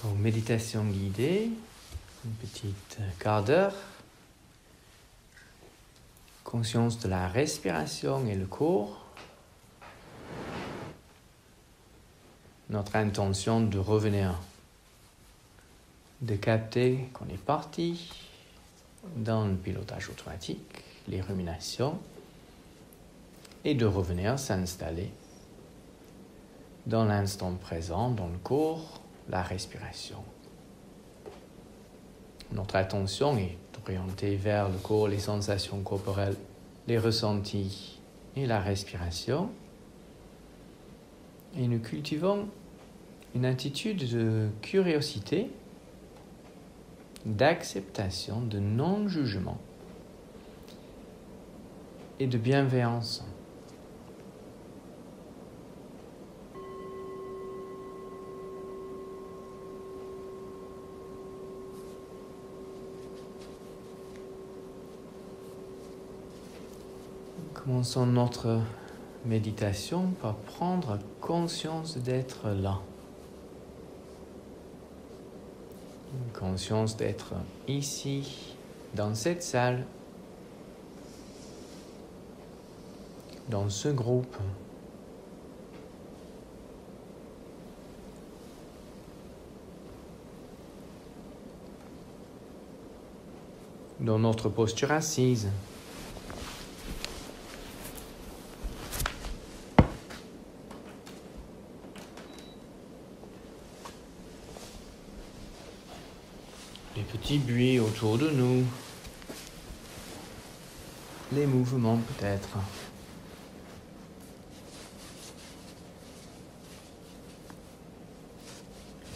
Donc, méditation guidée, une petite quart d'heure. Conscience de la respiration et le corps. Notre intention de revenir, de capter qu'on est parti dans le pilotage automatique, les ruminations, et de revenir s'installer dans l'instant présent, dans le corps, la respiration. Notre attention est orientée vers le corps, les sensations corporelles, les ressentis et la respiration. Et nous cultivons une attitude de curiosité, d'acceptation, de non-jugement et de bienveillance. Commençons notre méditation par prendre conscience d'être là. Une conscience d'être ici, dans cette salle, dans ce groupe. Dans notre posture assise. Les petits bruits autour de nous, les mouvements peut-être.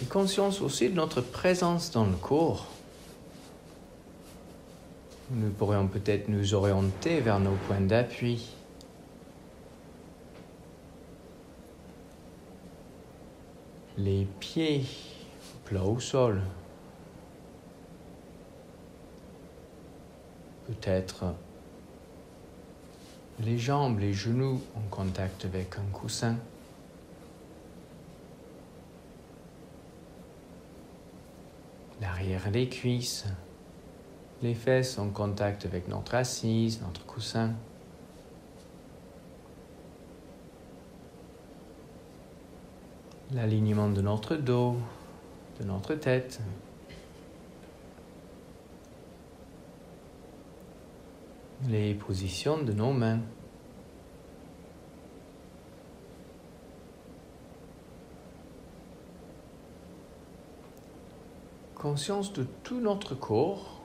Et conscience aussi de notre présence dans le corps. Nous pourrions peut-être nous orienter vers nos points d'appui. Les pieds plats au sol. Peut-être les jambes, les genoux en contact avec un coussin. L'arrière des cuisses, les fesses en contact avec notre assise, notre coussin. L'alignement de notre dos, de notre tête. Les positions de nos mains. Conscience de tout notre corps,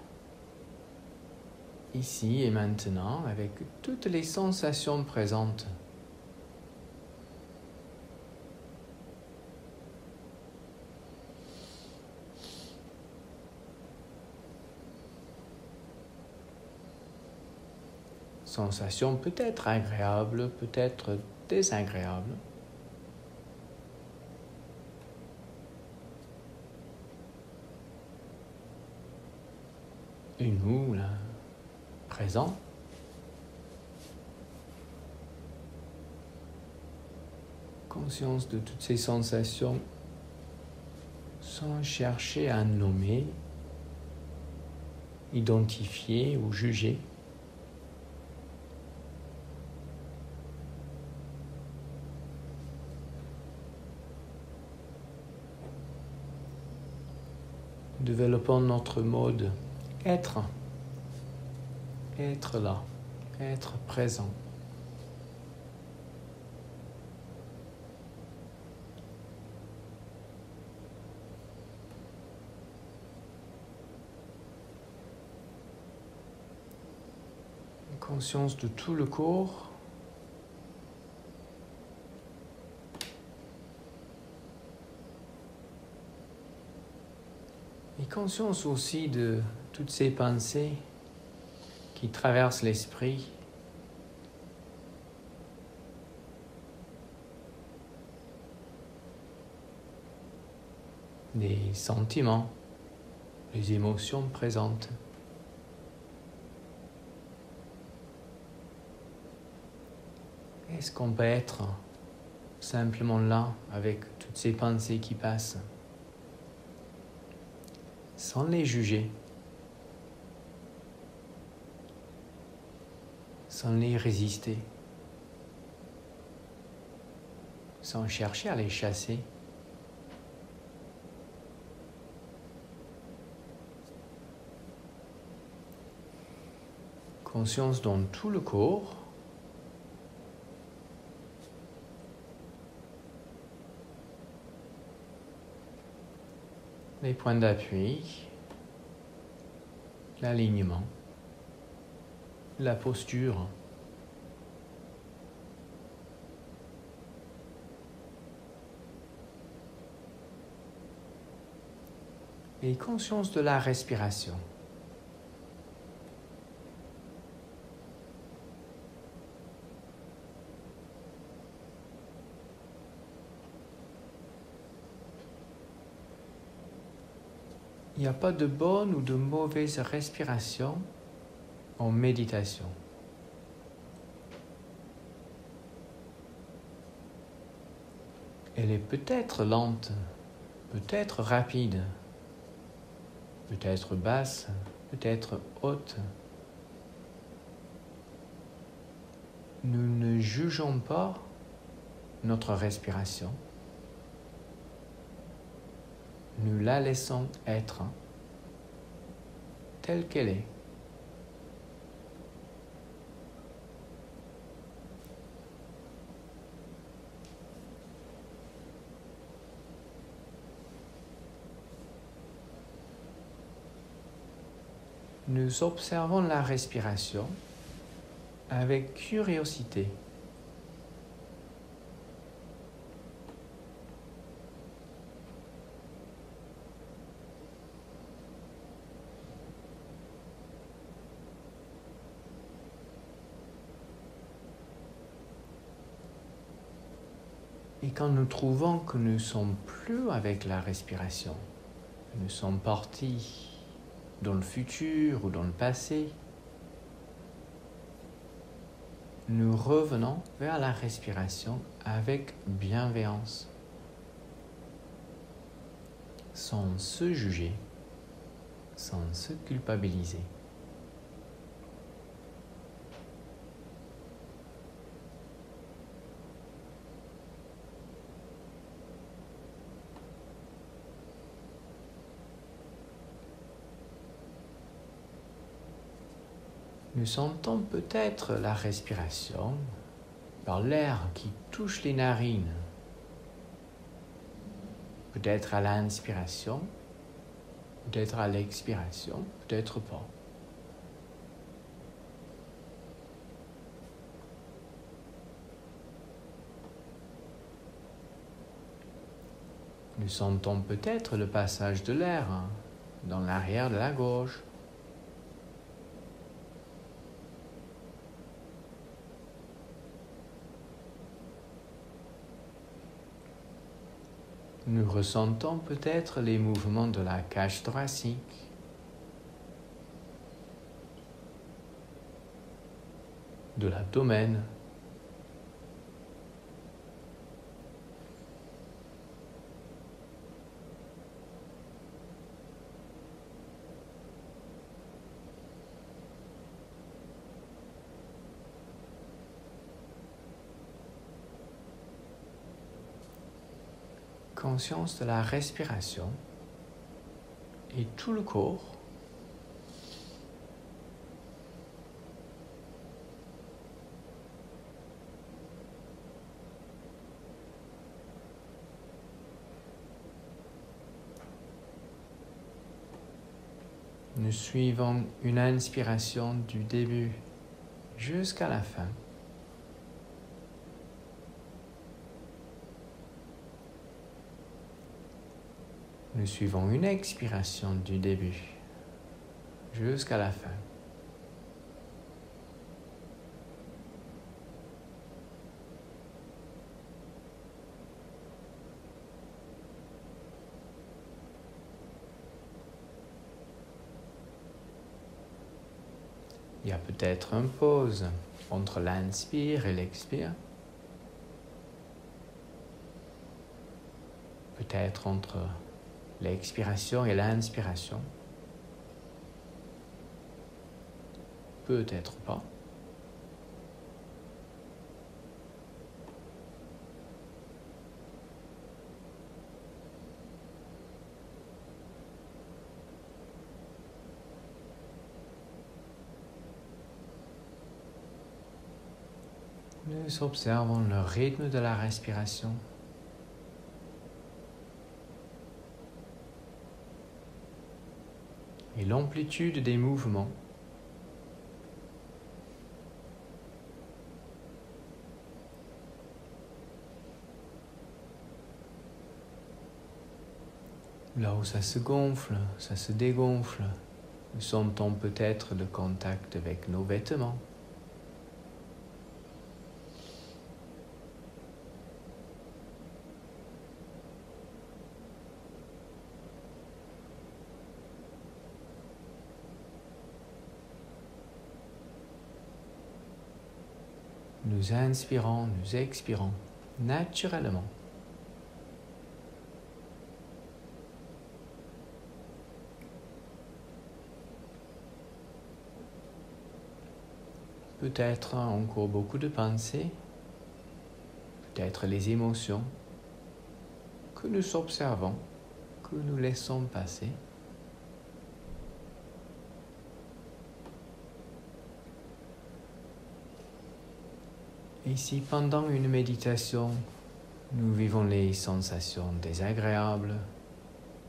ici et maintenant, avec toutes les sensations présentes. Sensations peut-être agréables, peut-être désagréables. Et nous, là, présents. Conscience de toutes ces sensations sans chercher à nommer, identifier ou juger. Développons notre mode être là, être présent. Conscience de tout le corps. Et conscience aussi de toutes ces pensées qui traversent l'esprit. Les sentiments, les émotions présentes. Est-ce qu'on peut être simplement là avec toutes ces pensées qui passent ? sans les juger, sans les résister, sans chercher à les chasser. Conscience dans tout le corps. Les points d'appui, l'alignement, la posture. Et conscience de la respiration. Il n'y a pas de bonne ou de mauvaise respiration en méditation. Elle est peut-être lente, peut-être rapide, peut-être basse, peut-être haute. Nous ne jugeons pas notre respiration. Nous la laissons être telle qu'elle est. Nous observons la respiration avec curiosité. Et quand nous trouvons que nous ne sommes plus avec la respiration, nous sommes partis dans le futur ou dans le passé, nous revenons vers la respiration avec bienveillance, sans se juger, sans se culpabiliser. Nous sentons peut-être la respiration par l'air qui touche les narines, peut-être à l'inspiration, peut-être à l'expiration, peut-être pas. Nous sentons peut-être le passage de l'air dans l'arrière de la gorge. Nous ressentons peut-être les mouvements de la cage thoracique, de l'abdomen, conscience de la respiration et tout le corps. Nous suivons une inspiration du début jusqu'à la fin. Nous suivons une expiration du début jusqu'à la fin. Il y a peut-être une pause entre l'inspire et l'expire. Peut-être entre l'expiration et l'inspiration. peut-être pas. Nous observons le rythme de la respiration. Et l'amplitude des mouvements. Là où ça se gonfle, ça se dégonfle, nous sentons peut-être le contact avec nos vêtements. Nous inspirons, nous expirons naturellement. Peut-être encore beaucoup de pensées, peut-être les émotions que nous observons, que nous laissons passer. Et si pendant une méditation, nous vivons les sensations désagréables,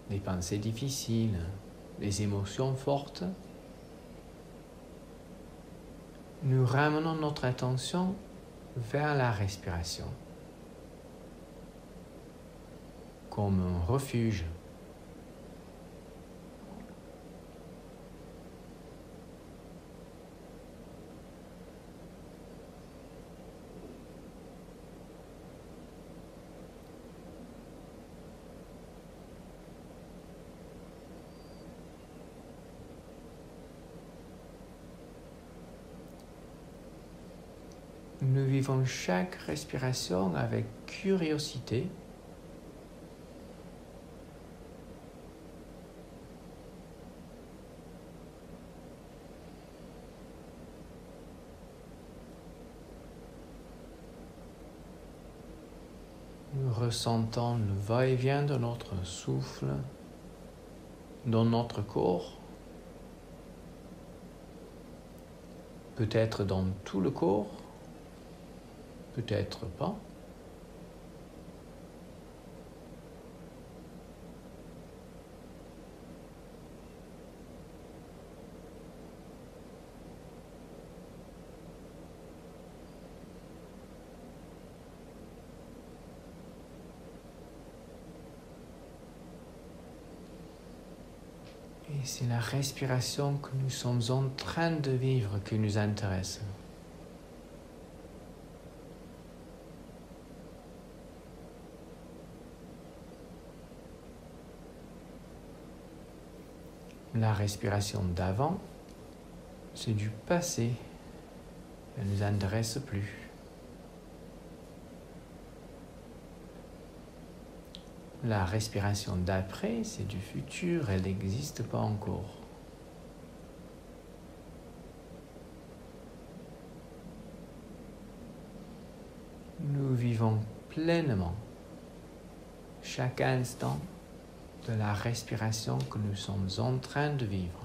les pensées difficiles, les émotions fortes, nous ramenons notre attention vers la respiration, comme un refuge. Nous vivons chaque respiration avec curiosité. Nous ressentons le va-et-vient de notre souffle dans notre corps, peut-être dans tout le corps, peut-être pas. Et c'est la respiration que nous sommes en train de vivre qui nous intéresse. La respiration d'avant, c'est du passé. Elle ne nous intéresse plus. La respiration d'après, c'est du futur. Elle n'existe pas encore. Nous vivons pleinement chaque instant de la respiration que nous sommes en train de vivre.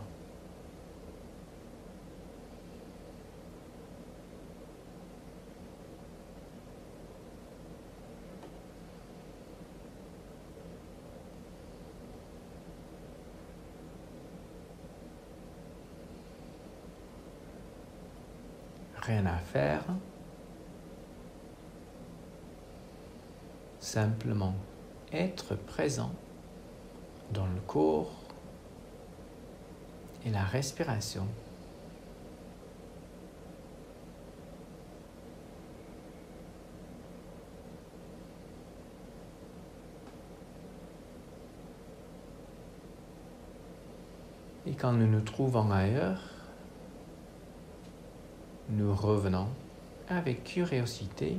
Rien à faire, simplement être présent dans le corps et la respiration. Et quand nous nous trouvons ailleurs, nous revenons avec curiosité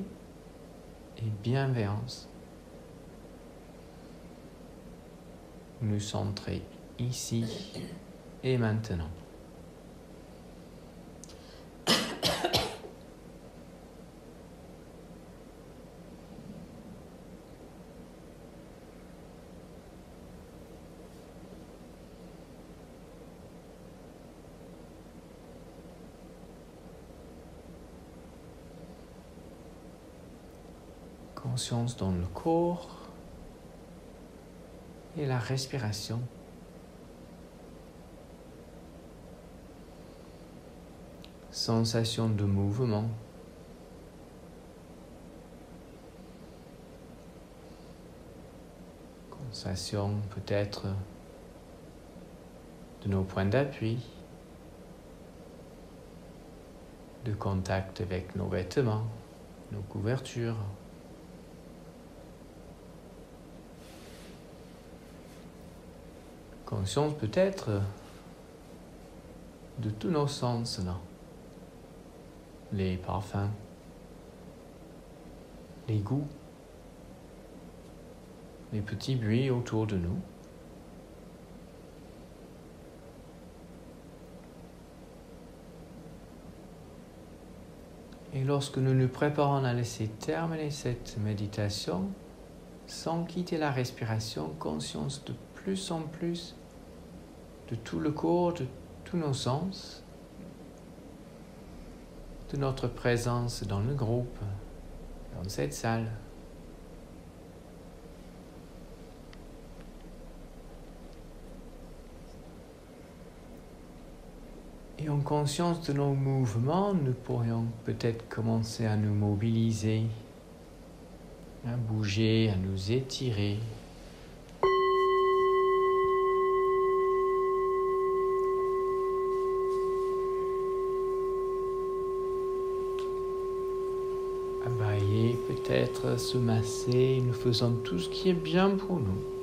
et bienveillance. Nous centrer ici et maintenant. conscience dans le corps et la respiration. Sensation de mouvement. Sensation peut-être de nos points d'appui, de contact avec nos vêtements, nos couvertures. Conscience peut-être de tous nos sens là. Les parfums, les goûts, les petits bruits autour de nous. Et lorsque nous nous préparons à laisser terminer cette méditation, sans quitter la respiration, conscience de plus en plus de tout le corps, de tous nos sens, de notre présence dans le groupe, dans cette salle. Et en conscience de nos mouvements, nous pourrions peut-être commencer à nous mobiliser, à bouger, à nous étirer. À bailler, peut-être se masser, nous faisons tout ce qui est bien pour nous.